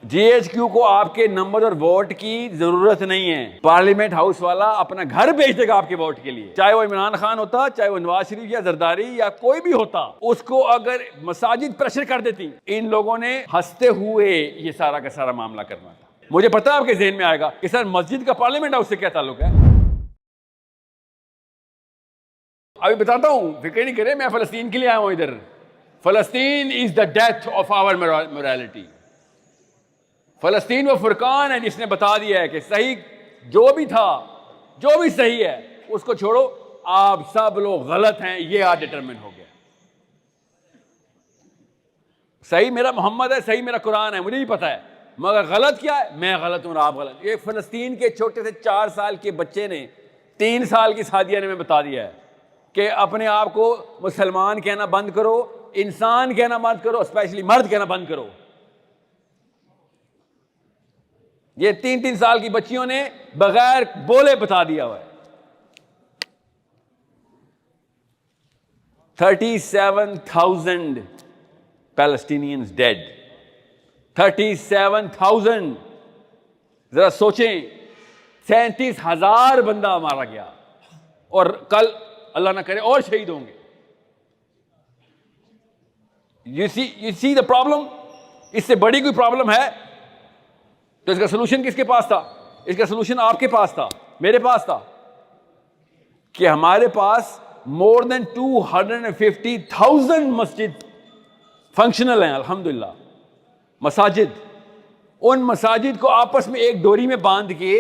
GHQ को आपके number और वोट की जरूरत नहीं है। पार्लियामेंट हाउस वाला अपना घर भेज देगा आपके वोट के लिए, चाहे वो इमरान खान होता, चाहे वो नवाज शरीफ या जरदारी या कोई भी होता। उसको अगर मसाजिद प्रेशर कर देती, इन लोगों ने हंसते हुए ये सारा का सारा मामला करना था। मुझे पता है आपके जहन में आएगा कि सर मस्जिद का पार्लियामेंट हाउस से क्या ताल्लुक है। अभी बताता हूं, फिक्र नहीं करें, मैं फलस्तीन के लिए आया हूं इधर। फलस्तीन is the death of our morality. फलस्तीन वो फुरकान है जिसने बता दिया है कि सही जो भी था, जो भी सही है उसको छोड़ो, आप सब लोग गलत हैं, ये आज डिटरमिन हो गया। सही मेरा मोहम्मद है, सही मेरा कुरान है, मुझे भी पता है, मगर गलत क्या है, मैं गलत हूं और आप गलत। ये फलस्तीन के छोटे से 4 साल के बच्चे ने 3 साल की सादिया ने में बता दिया है कि अपने आप को मुसलमान कहना बंद करो, इंसान कहना बंद करो, स्पेशली मर्द कहना बंद करो। ये 3-3 साल की बच्चियों ने बगैर बोले बता दिया हुआ है। 37,000 पैलेस्टीनियंस डेड। 37,000। जरा सोचें, 37,000 बंदा मारा गया और कल अल्लाह ना करे और शहीद होंगे। You see the problem. इससे बड़ी कोई प्रॉब्लम है तो इसका सलूशन किसके पास था? इसका सलूशन आपके पास था, मेरे पास था, कि हमारे पास मोर देन 250,000 मस्जिद फंक्शनल हैं अल्हम्दुलिल्लाह। मसाजिद, उन मसाजिद को आपस में एक डोरी में बांध के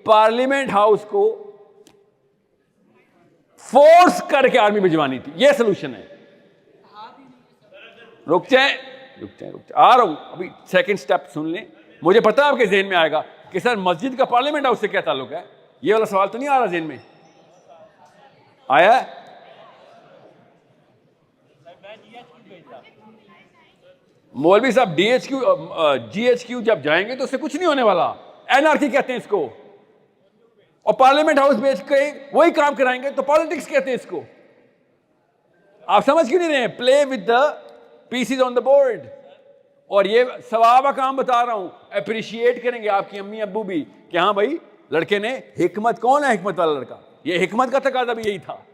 पार्लियामेंट हाउस को फोर्स करके आर्मी भिजवानी थी। यह सलूशन है। रुक जाए, आ रहा हूं, अभी सेकंड स्टेप सुन लें। मुझे पता है आपके जहन में आएगा कि सर मस्जिद का पार्लियामेंट हाउस से क्या ताल्लुक है। ये वाला सवाल तो नहीं आ रहा जहन में? आया? मौलवी साहब जीएचक्यू जब जाएंगे तो उससे कुछ नहीं होने वाला। एनआरकी कहते हैं इसको। और पार्लियामेंट हाउस बेच के वही काम कराएंगे तो पॉलिटिक्स कहते हैं इसको। आप समझ क्यों नहीं रहे? Play with the pieces on the board. और ये सवाब का काम बता रहा हूं, अप्रिशिएट करेंगे आपकी अम्मी अब्बू भी कि हाँ भाई लड़के ने हिकमत, कौन है हिकमत वाला लड़का? ये हिकमत का तकाजा भी यही था।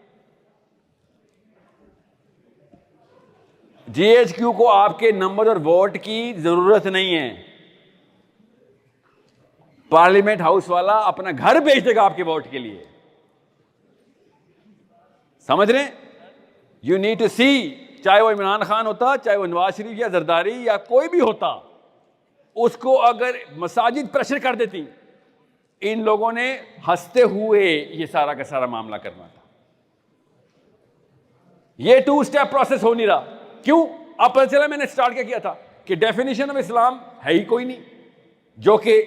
जीएचक्यू को आपके नंबर और वोट की जरूरत नहीं है। पार्लियामेंट हाउस वाला अपना घर भेज देगा आपके वोट के लिए। समझ रहे? यू नीड टू सी, चाहे वो इमरान खान होता, चाहे वो नवाज शरीफ या जरदारी या कोई भी होता, उसको अगर मसाजिद प्रेशर कर देती, इन लोगों ने हंसते हुए ये सारा का सारा मामला करना था। ये 2 स्टेप प्रोसेस हो नहीं रहा। क्यों? अब पता चला, मैंने स्टार्ट क्या किया था कि डेफिनेशन ऑफ इस्लाम है ही कोई नहीं जो कि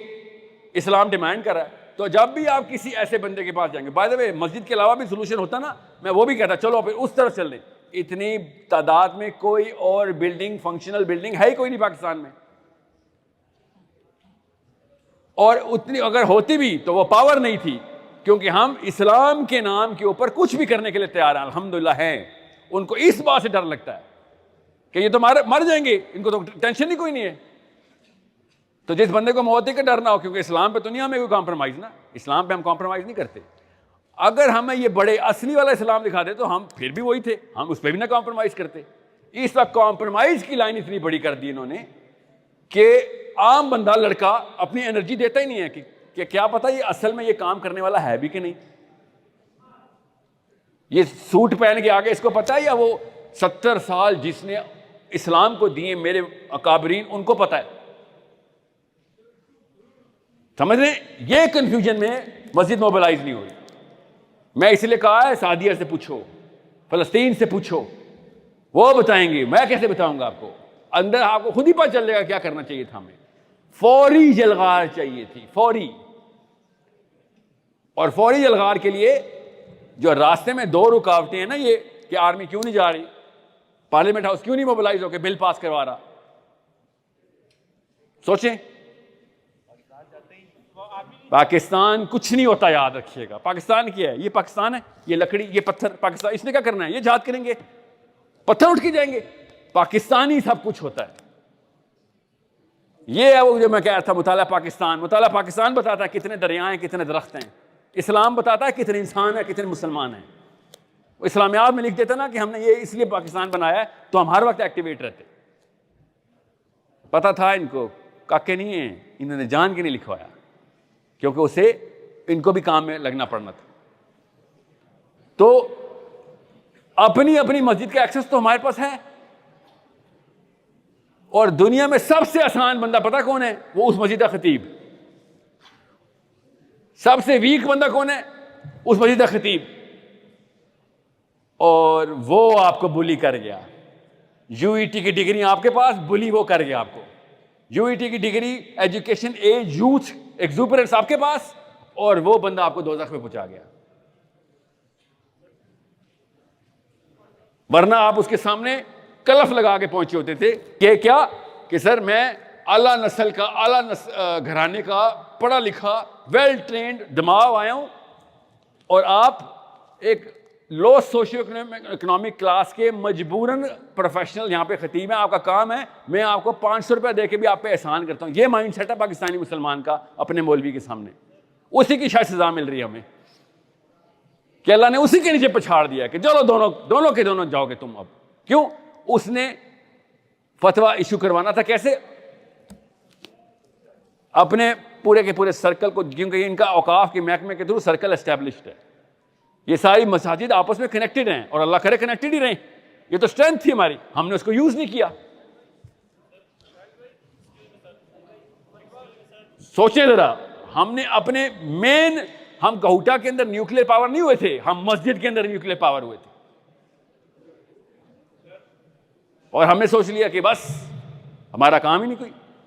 इस्लाम डिमांड कर रहा है। तो जब भी आप किसी ऐसे बंदे के पास जाएंगे, बाय द वे मस्जिद के अलावा भी सोल्यूशन होता ना, मैं वो भी कहता चलो फिर उस तरफ चल रहे। इतनी तादाद में कोई और बिल्डिंग, फंक्शनल बिल्डिंग है ही कोई नहीं पाकिस्तान में। और उतनी अगर होती भी तो वो पावर नहीं थी, क्योंकि हम इस्लाम के नाम के ऊपर कुछ भी करने के लिए तैयार हैं, अल्हम्दुलिल्लाह हैं। उनको इस बात से डर लगता है कि ये तो मर जाएंगे, इनको तो टेंशन ही कोई नहीं है। तो जिस बंदे को मौत का डर ना हो, क्योंकि इस्लाम पे तो नहीं हमें कोई कॉम्प्रोमाइज ना, इस्लाम पे हम कॉम्प्रोमाइज नहीं करते। अगर हमें ये बड़े असली वाला इस्लाम दिखा दे तो हम फिर भी वही थे, हम उस पर भी ना कॉम्प्रोमाइज करते। इस वक्त कॉम्प्रोमाइज की लाइन इतनी बड़ी कर दी इन्होंने कि आम बंदा लड़का अपनी एनर्जी देता ही नहीं है कि क्या पता ये असल में ये काम करने वाला है भी कि नहीं। ये सूट पहन के आगे इसको पता है, या वो 70 साल जिसने इस्लाम को दिए मेरे अकाबरीन, उनको पता है। समझ रहे? ये कंफ्यूजन में मस्जिद मोबिलाइज नहीं हो रही। मैं इसलिए कहा है सादिया से पूछो, फलस्तीन से पूछो, वो बताएंगे, मैं कैसे बताऊंगा आपको? अंदर आपको खुद ही पता चल जाएगा क्या करना चाहिए था। हमें फौरी जलगार चाहिए थी, फौरी। और फौरी जलगार के लिए जो रास्ते में 2 रुकावटें हैं ना, ये कि आर्मी क्यों नहीं जा रही, पार्लियामेंट हाउस क्यों नहीं मोबिलाइज होकर बिल पास करवा रहा। सोचें, पाकिस्तान कुछ नहीं होता, याद रखिएगा। पाकिस्तान क्या है? ये पाकिस्तान है, ये लकड़ी, ये पत्थर। पाकिस्तान इसने क्या करना है? ये जहाद करेंगे, पत्थर उठ के जाएंगे। पाकिस्तानी सब कुछ होता है। ये है वो जो मैं कह रहा था, मुताला पाकिस्तान। मुताला पाकिस्तान बताता है कितने दरिया हैं, कितने दरख्त हैं। इस्लाम बताता है कितने इंसान हैं, कितने मुसलमान हैं। वो इस्लामियात में लिख देता ना कि हमने ये इसलिए पाकिस्तान बनाया है, तो हम हर वक्त एक्टिवेट रहते। पता था इनको, काके नहीं है, इन्होंने जान के नहीं लिखवाया, क्योंकि उसे इनको भी काम में लगना पड़ना था। तो अपनी अपनी मस्जिद का एक्सेस तो हमारे पास है, और दुनिया में सबसे आसान बंदा पता कौन है? वो उस मस्जिद का खतीब। सबसे वीक बंदा कौन है? उस मस्जिद का खतीब। और वो आपको बुली कर गया। यूईटी की डिग्री आपके पास, बुली वो कर गया आपको। यूईटी की डिग्री, एजुकेशन, एज, यूथ, एक्सुबरेंस आपके पास, और वो बंदा आपको दोज़ख में पहुंचा गया। वरना आप उसके सामने कलफ लगा के पहुंचे होते थे कि क्या कि सर मैं आला नस्ल का, आला घराने का, पढ़ा लिखा, वेल ट्रेंड दिमाग आया हूं, और आप एक लो सोशियो इकोनॉमिक क्लास के मजबूरन प्रोफेशनल यहां पे खतीब है। आपका काम है मैं आपको 500 रुपया दे के भी आप पे एहसान करता हूं। ये माइंड सेट है पाकिस्तानी मुसलमान का अपने मौलवी के सामने। उसी की शायद सजा मिल रही है हमें कि अल्लाह ने उसी के नीचे पछाड़ दिया कि चलो दोनों के दोनों जाओगे तुम। अब क्यों? उसने फतवा इशू करवाना था। कैसे? अपने पूरे के पूरे सर्कल को, क्योंकि इनका औकाफ के महकमे के थ्रू सर्कल एस्टेब्लिश्ड है। ये सारी मसाजिद आपस में कनेक्टेड हैं, और अल्लाह करे कनेक्टेड ही रहें। ये तो स्ट्रेंथ थी हमारी, हमने उसको यूज नहीं किया। सोचे जरा, हमने अपने मेन, हम कहूटा के अंदर न्यूक्लियर पावर नहीं हुए थे, हम मस्जिद के अंदर न्यूक्लियर पावर हुए थे। और हमने सोच लिया कि बस हमारा काम ही नहीं कोई।